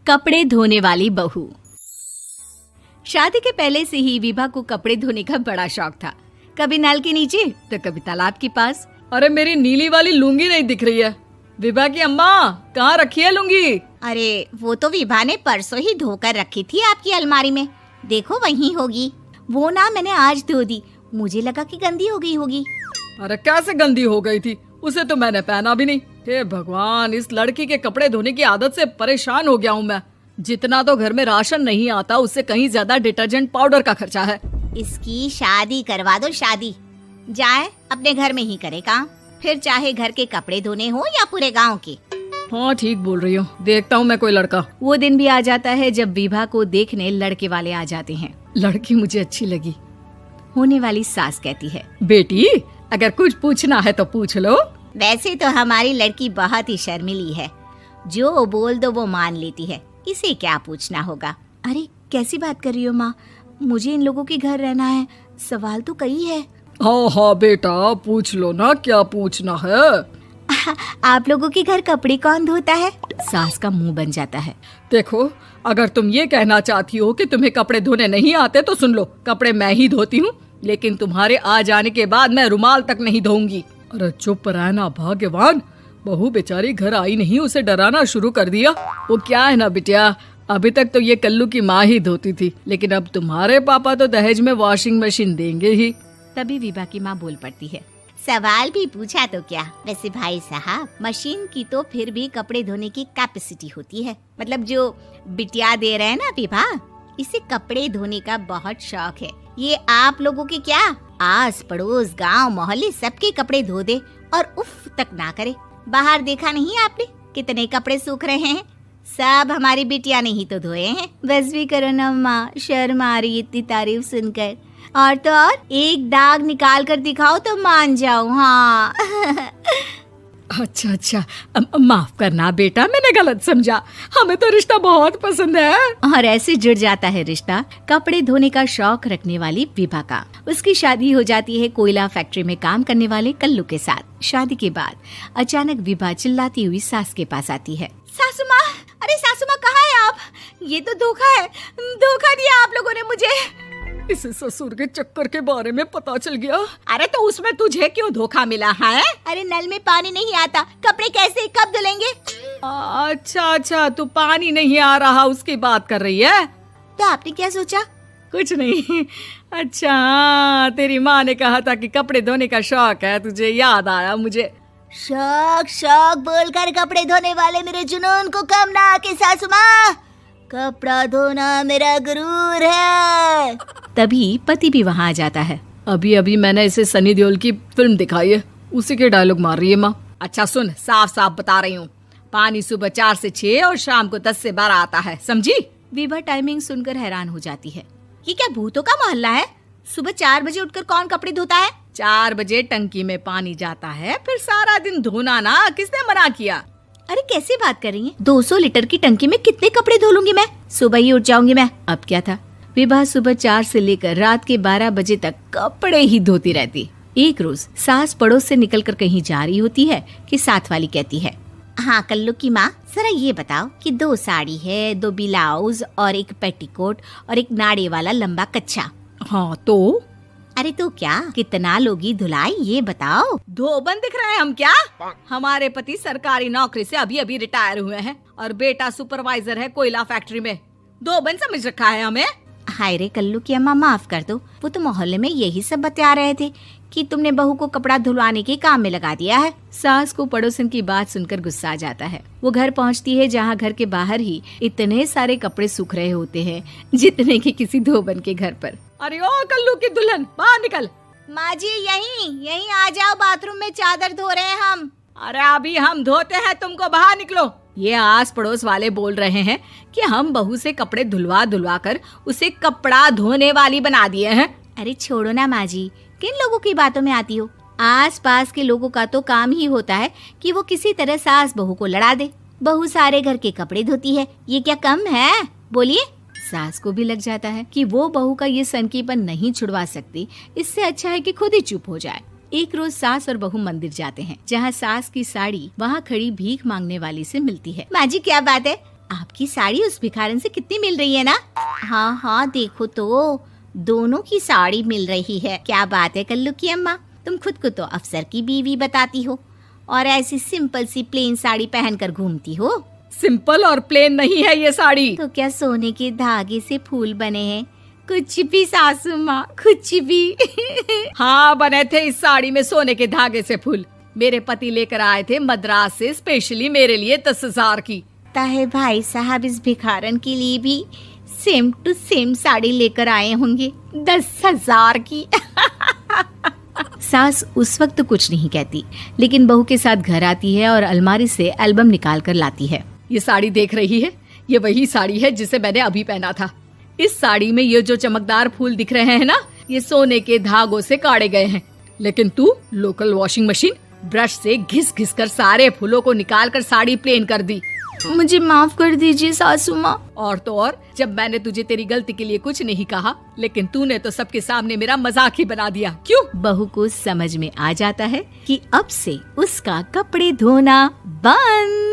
कपड़े धोने वाली बहू। शादी के पहले से ही विभा को कपड़े धोने का बड़ा शौक था। कभी नल के नीचे तो कभी तालाब के पास। अरे मेरी नीली वाली लुंगी नहीं दिख रही है। विभा की अम्मा, कहाँ रखी है लुंगी? अरे वो तो विभा ने परसों ही धोकर रखी थी आपकी अलमारी में, देखो वहीं होगी। वो ना मैंने आज धो दी, मुझे लगा कि गंदी हो गई होगी। अरे कैसे गंदी हो गई थी? उसे तो मैंने पहना भी नहीं। हे भगवान, इस लड़की के कपड़े धोने की आदत से परेशान हो गया हूँ मैं। जितना तो घर में राशन नहीं आता, उससे कहीं ज्यादा डिटर्जेंट पाउडर का खर्चा है। इसकी शादी करवा दो, शादी जाए अपने घर में ही करे काम, फिर चाहे घर के कपड़े धोने हो या पूरे गांव के। हाँ ठीक बोल रही हो, देखता हूँ मैं कोई लड़का। वो दिन भी आ जाता है जब विभा को देखने लड़के वाले आ जाते हैं। लड़की मुझे अच्छी लगी। होने वाली सास कहती है, बेटी अगर कुछ पूछना है तो पूछ लो। वैसे तो हमारी लड़की बहुत ही शर्मीली है, जो बोल दो वो मान लेती है, इसे क्या पूछना होगा। अरे कैसी बात कर रही हो माँ, मुझे इन लोगों के घर रहना है, सवाल तो कई है। हाँ हाँ बेटा, पूछ लो ना, क्या पूछना है। आप लोगों के घर कपड़े कौन धोता है? सास का मुंह बन जाता है। देखो, अगर तुम ये कहना चाहती हो कि तुम्हें कपड़े धोने नहीं आते तो सुन लो, कपड़े मैं ही धोती हूँ, लेकिन तुम्हारे आ जाने के बाद मैं रुमाल तक नहीं धोऊंगी। अरे चुप रहना भाग्यवान, बहू बेचारी घर आई नहीं, उसे डराना शुरू कर दिया। वो क्या है ना बिटिया, अभी तक तो ये कल्लू की माँ ही धोती थी, लेकिन अब तुम्हारे पापा तो दहेज में वॉशिंग मशीन देंगे ही। तभी विभा की माँ बोल पड़ती है, सवाल भी पूछा तो क्या। वैसे भाई साहब, मशीन की तो फिर भी कपड़े धोने की कैपेसिटी होती है। मतलब जो बिटिया दे रहे हैं ना विभा, इसे कपड़े धोने का बहुत शौक है। ये आप लोगों के क्या, आस पड़ोस गांव मोहल्ले सबके कपड़े धो दे और उफ तक ना करे। बाहर देखा नहीं आपने कितने कपड़े सूख रहे हैं? सब हमारी बिटिया ने ही तो धोए हैं। बस भी करो ना माँ, शर्म आ रही इतनी तारीफ सुनकर। और तो और एक दाग निकाल कर दिखाओ तो मान जाओ। हाँ अच्छा, माफ करना बेटा, मैंने गलत समझा। हमें तो रिश्ता बहुत पसंद है। और ऐसे जुड़ जाता है रिश्ता कपड़े धोने का शौक रखने वाली विभा का। उसकी शादी हो जाती है कोयला फैक्ट्री में काम करने वाले कल्लू के साथ। शादी के बाद अचानक विभा चिल्लाती हुई सास के पास आती है। सासू माँ, अरे सासू माँ कहाँ है आप? ये तो धोखा है, धोखा दिया आप लोगों ने मुझे। इसे ससुर के चक्कर के बारे में पता चल गया। अरे तो उसमें तुझे क्यों धोखा मिला है? अरे नल में पानी नहीं आता, कपड़े कैसे कब धुलेंगे? अच्छा, तू पानी नहीं आ रहा उसकी बात कर रही है। तो आपने क्या सोचा? कुछ नहीं। अच्छा, तेरी माँ ने कहा था कि कपड़े धोने का शौक है तुझे, याद आया मुझे। शौक बोलकर कपड़े धोने वाले मेरे जुनून को कम ना आके सासू माँ, कपड़ा धोना मेरा गुरूर है। तभी पति भी वहाँ आ जाता है। अभी मैंने इसे सनी देओल की फिल्म दिखाई है, उसी के डायलॉग मार रही है माँ। अच्छा सुन, साफ बता रही हूँ, पानी सुबह 4 से 6 और शाम को 10 से 12 आता है, समझी? विभा टाइमिंग सुनकर हैरान हो जाती है। ये क्या भूतों का मोहल्ला है? सुबह 4 बजे उठकर कौन कपड़े धोता है? 4 बजे टंकी में पानी जाता है, फिर सारा दिन धोना ना, किसने मना किया? अरे कैसी बात कर रही हैं? 200 लीटर की टंकी में कितने कपड़े धो लूंगी मैं? सुबह ही उठ जाऊंगी मैं। अब क्या था, विभा सुबह 4 से लेकर रात के 12 बजे तक कपड़े ही धोती रहती। एक रोज सास पड़ोस से निकलकर कहीं जा रही होती है कि साथ वाली कहती है, हाँ कल्लू की माँ, जरा ये बताओ कि 2 साड़ी है, 2 ब्लाउज और एक पेटीकोट और एक नाड़े वाला लंबा कच्छा। हाँ तो? अरे तो क्या, कितना लोगी धुलाई ये बताओ। धोबन दिख रहे हैं हम क्या? हमारे पति सरकारी नौकरी से अभी रिटायर हुए हैं और बेटा सुपरवाइजर है कोयला फैक्ट्री में। धोबन समझ रखा है हमें। हाय रे कल्लू की अम्मा, माफ कर दो, वो तो मोहल्ले में यही सब बता रहे थे कि तुमने बहू को कपड़ा धुलवाने के काम में लगा दिया है। सास को पड़ोसन की बात सुनकर गुस्सा आ जाता है। वो घर पहुंचती है जहां घर के बाहर ही इतने सारे कपड़े सूख रहे होते हैं जितने कि किसी धोबन के घर पर। अरे ओ कल्लू की दुल्हन, बाहर निकल। माँ जी यहीं आ जाओ, बाथरूम में चादर धो रहे हैं हम। अरे अभी हम धोते हैं, तुमको बाहर निकलो। ये आस पड़ोस वाले बोल रहे हैं कि हम बहू से कपड़े धुलवा कर उसे कपड़ा धोने वाली बना दिए हैं। अरे छोड़ो ना माँ जी, किन लोगों की बातों में आती हो? आस पास के लोगों का तो काम ही होता है कि वो किसी तरह सास बहू को लड़ा दे। बहू सारे घर के कपड़े धोती है, ये क्या कम है? बोलिए। सास को भी लग जाता है कि वो बहू का ये सनकीपन नहीं छुड़वा सकती, इससे अच्छा है कि खुद ही चुप हो जाए। एक रोज सास और बहू मंदिर जाते हैं, जहाँ सास की साड़ी वहाँ खड़ी भीख मांगने वाली से मिलती है। माँ जी क्या बात है, आपकी साड़ी उस भिखारन से कितनी मिल रही है ना? हाँ हाँ देखो तो, दोनों की साड़ी मिल रही है। क्या बात है कल्लू की अम्मा, तुम खुद को तो अफसर की बीवी बताती हो और ऐसी सिंपल सी प्लेन साड़ी पहनकर घूमती हो। सिंपल और प्लेन नहीं है ये साड़ी। तो क्या सोने के धागे से फूल बने हैं? कुछ भी सासू माँ, कुछ भी। हाँ बने थे इस साड़ी में सोने के धागे से फूल। मेरे पति लेकर आए थे मद्रास से स्पेशली मेरे लिए 10,000 की। ताहे भाई साहब इस भिखारन के लिए भी सेम टू सेम साड़ी लेकर आए होंगे 10,000 की। सास उस वक्त तो कुछ नहीं कहती, लेकिन बहू के साथ घर आती है और अलमारी से एल्बम निकाल कर लाती है। ये साड़ी देख रही है, ये वही साड़ी है जिसे मैंने अभी पहना था। इस साड़ी में ये जो चमकदार फूल दिख रहे हैं ना, ये सोने के धागों से काढ़े गए हैं। लेकिन तू लोकल वॉशिंग मशीन ब्रश से घिस घिस कर सारे फूलों को निकाल कर साड़ी प्लेन कर दी। मुझे माफ कर दीजिए सासू माँ। और तो और, जब मैंने तुझे तेरी गलती के लिए कुछ नहीं कहा, लेकिन तूने तो सबके सामने मेरा मजाक ही बना दिया। क्यों? बहू को समझ में आ जाता है कि अब से उसका कपड़े धोना बंद।